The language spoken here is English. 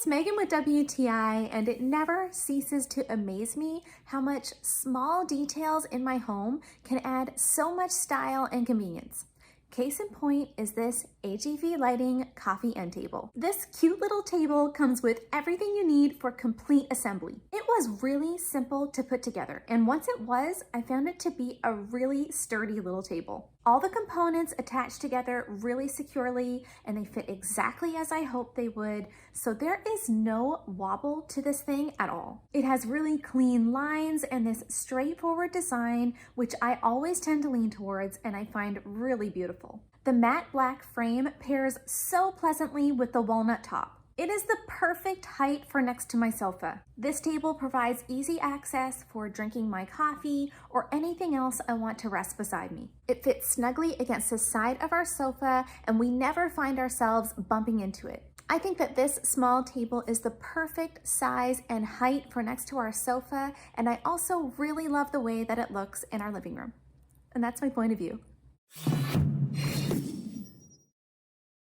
it's Megan with WTI, and it never ceases to amaze me how much small details in my home can add so much style and convenience. Case in point is this AGV lighting coffee end table. This cute little table comes with everything you need for complete assembly. It was really simple to put together, and once it was, I found it to be a really sturdy little table. All the components attach together really securely, and they fit exactly as I hoped they would, so there is no wobble to this thing at all. It has really clean lines and this straightforward design, which I always tend to lean towards and I find really beautiful. The matte black frame pairs so pleasantly with the walnut top. It is the perfect height for next to my sofa. This table provides easy access for drinking my coffee or anything else I want to rest beside me. It fits snugly against the side of our sofa, and we never find ourselves bumping into it. I think that this small table is the perfect size and height for next to our sofa, and I also really love the way that it looks in our living room. And that's my point of view.